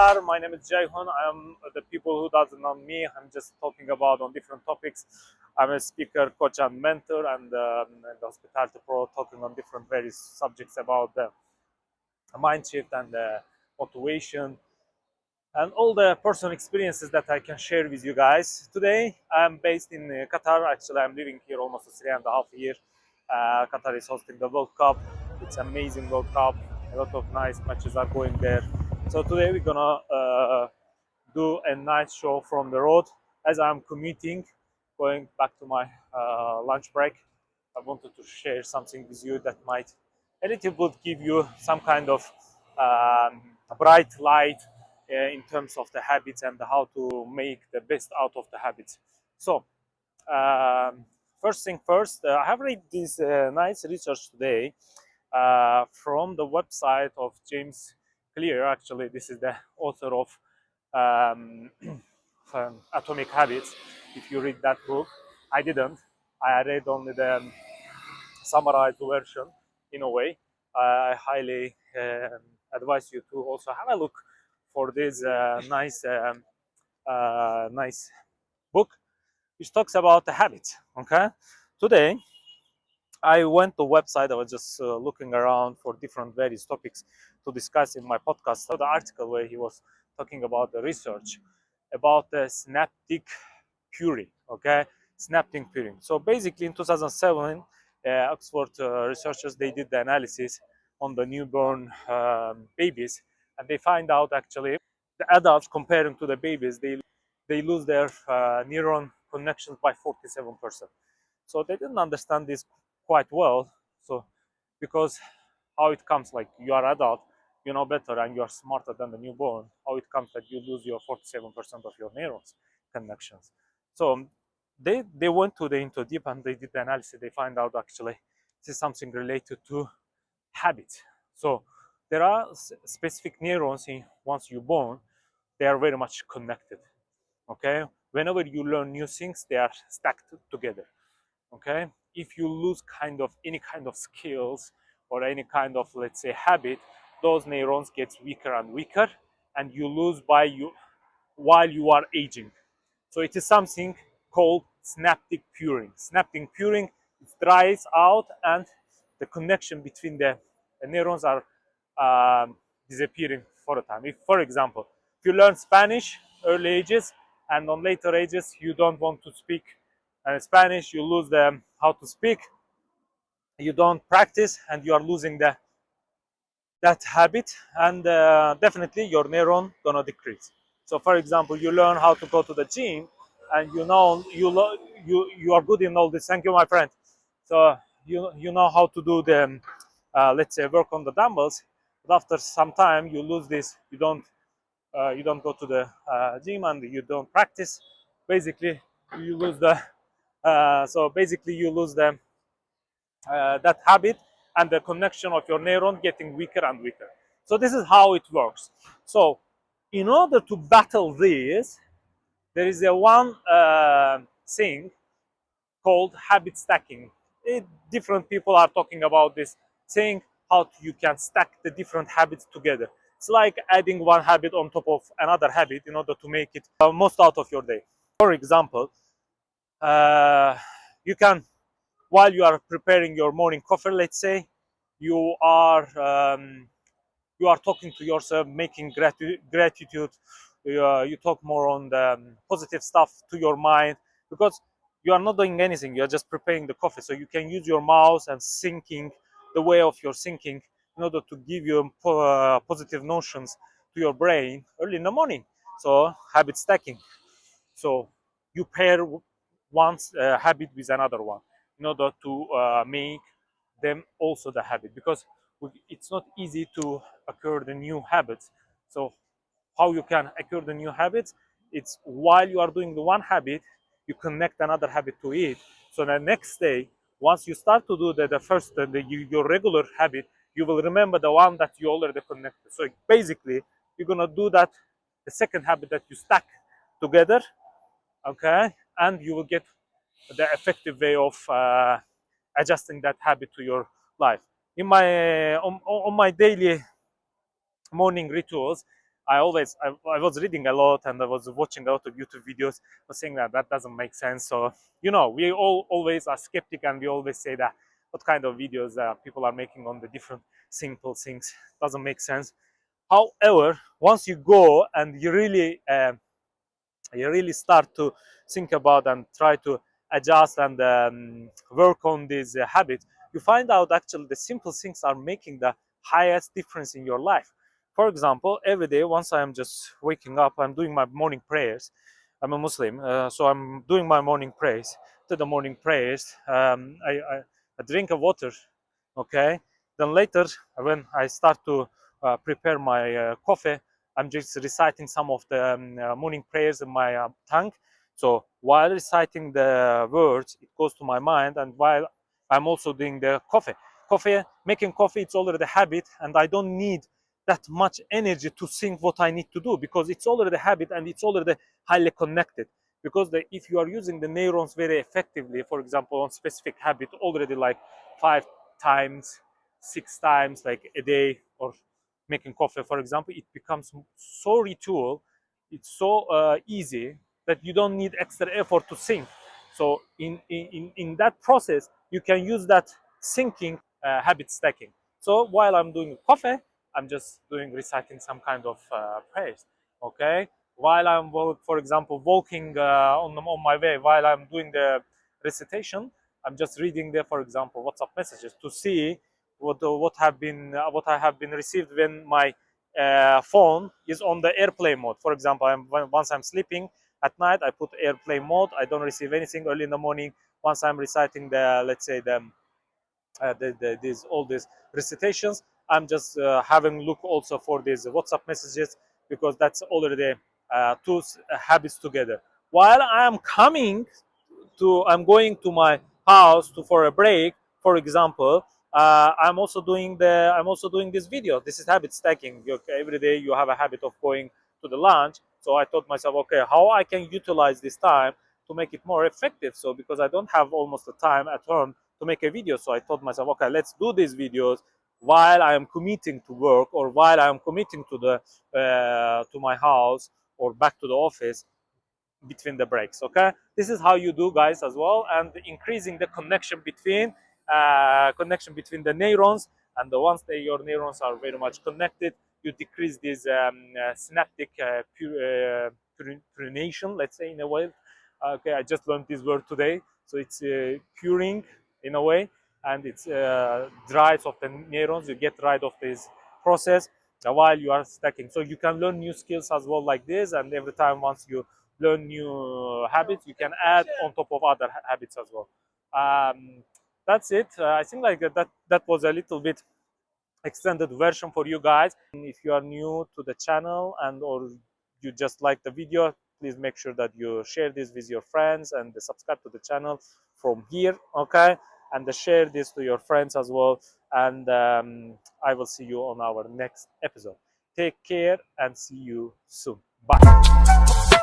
Qatar. My name is Jayhun. I'm the people who doesn't know me. I'm just talking about on different topics. I'm a speaker, coach, and mentor, and hospitality pro, talking on different various subjects about the mind shift and motivation and all the personal experiences that I can share with you guys. Today, I'm based in Qatar. Actually, I'm living here almost 3.5 years. Qatar is hosting the World Cup. It's an amazing World Cup. A lot of nice matches are going there. So today we're gonna do a nice show from the road as I'm commuting, going back to my lunch break. I wanted to share something with you that might a little bit give you some kind of bright light in terms of the habits and how to make the best out of the habits. So, first thing first, I have read this nice research today from the website of James Clear. Actually, this is the author of Atomic Habits. If you read that book, I didn't. I read only the summarized version in a way. I highly advise you to also have a look for this nice book which talks about the habits. Okay, today I went to website. I was just looking around for different various topics to discuss in my podcast. So the article where he was talking about the research about the synaptic curing. Okay, synaptic curing. So basically, in 2007, Oxford researchers they did the analysis on the newborn babies, and they find out actually the adults comparing to the babies they lose their neuron connections by 47%. So they didn't understand this quite well. So because how it comes, like you are adult, you know better and you are smarter than the newborn, how it comes that you lose your 47% of your neurons connections. So they went into deep and they did the analysis. They find out actually this is something related to habits. So there are specific neurons once you're born, they are very much connected. Okay, whenever you learn new things, they are stacked together. Okay, if you lose any kind of skills or any kind of, let's say, habit, those neurons get weaker and weaker, and you lose while you are aging. So it is something called synaptic curing. Synaptic curing, it dries out and the connection between the neurons are disappearing for a time. If, for example, if you learn Spanish early ages and on later ages you don't want to speak Spanish, you lose how to speak, you don't practice, and you are losing that habit, and definitely your neuron gonna decrease. So, for example, you learn how to go to the gym, and you are good in all this. Thank you, my friend. So you know how to do the let's say work on the dumbbells, but after some time you lose this. You don't go to the gym and you don't practice. Basically, you lose the so basically you lose that habit and the connection of your neuron getting weaker and weaker. So this is how it works. So in order to battle this, there is a one thing called habit stacking. Different people are talking about this thing, how you can stack the different habits together. It's like adding one habit on top of another habit in order to make it most out of your day. For example, you can, while you are preparing your morning coffee, let's say, you are talking to yourself, making gratitude. You talk more on the positive stuff to your mind, because you are not doing anything. You are just preparing the coffee, so you can use your mouse and thinking the way of your thinking in order to give you positive notions to your brain early in the morning. So habit stacking. So you pair one habit with another one in order to make them also the habit, because it's not easy to occur the new habits. So how you can occur the new habits, it's while you are doing the one habit, you connect another habit to it. So the next day, once you start to do the first your regular habit, you will remember the one that you already connected. So basically you're gonna do that, the second habit that you stack together. Okay, and you will get the effective way of adjusting that habit to your life. In my on my daily morning rituals, I was reading a lot and I was watching a lot of YouTube videos, but saying that doesn't make sense. So we all always are skeptic, and we always say that what kind of videos people are making on the different simple things doesn't make sense. However, once you go and you really start to think about and try to adjust and work on these habits, you find out actually the simple things are making the highest difference in your life. For example, every day, once I am just waking up, I'm doing my morning prayers. I'm a Muslim, so I'm doing my morning prayers. To the morning prayers, I drink a water, okay? Then later, when I start to prepare my coffee, I'm just reciting some of the morning prayers in my tongue. So while reciting the words, it goes to my mind, and while I'm also doing the making coffee, it's already a habit, and I don't need that much energy to think what I need to do, because it's already a habit and it's already highly connected. Because if you are using the neurons very effectively, for example, on specific habit already like 5 times, 6 times, like a day, or making coffee, for example, it becomes so ritual, it's so easy that you don't need extra effort to think. So in that process, you can use that thinking habit stacking. So while I'm doing coffee, I'm just doing reciting some kind of prayers. Okay. While I'm, for example, walking on my way, while I'm doing the recitation, I'm just reading there, for example, WhatsApp messages to see what I have been received when my phone is on the airplane mode. For example, once I'm sleeping at night, I put airplane mode. I don't receive anything early in the morning. Once I'm reciting the, let's say, these all these recitations, I'm just having look also for these WhatsApp messages, because that's already two habits together. While I'm going to my house for a break, for example, I'm also doing this video. This is habit stacking. Every day you have a habit of going to the lunch. So I thought myself, okay, how I can utilize this time to make it more effective. So because I don't have almost the time at home to make a video, so I thought myself, okay, let's do these videos while I am commuting to work, or while I am commuting to my house or back to the office, between the breaks. Okay, this is how you do, guys, as well, and increasing the connection between the neurons. And once your neurons are very much connected, you decrease this synaptic prunination, let's say, in a way. Okay, I just learned this word today. So it's curing in a way, and it's drives of the neurons. You get rid of this process while you are stacking. So you can learn new skills as well, like this, and every time once you learn new habits, you can add on top of other habits as well. That's it. I think like that was a little bit extended version for you guys. And if you are new to the channel, and or you just like the video, please make sure that you share this with your friends and subscribe to the channel from here. Okay, and share this to your friends as well. And I will see you on our next episode. Take care and see you soon. Bye.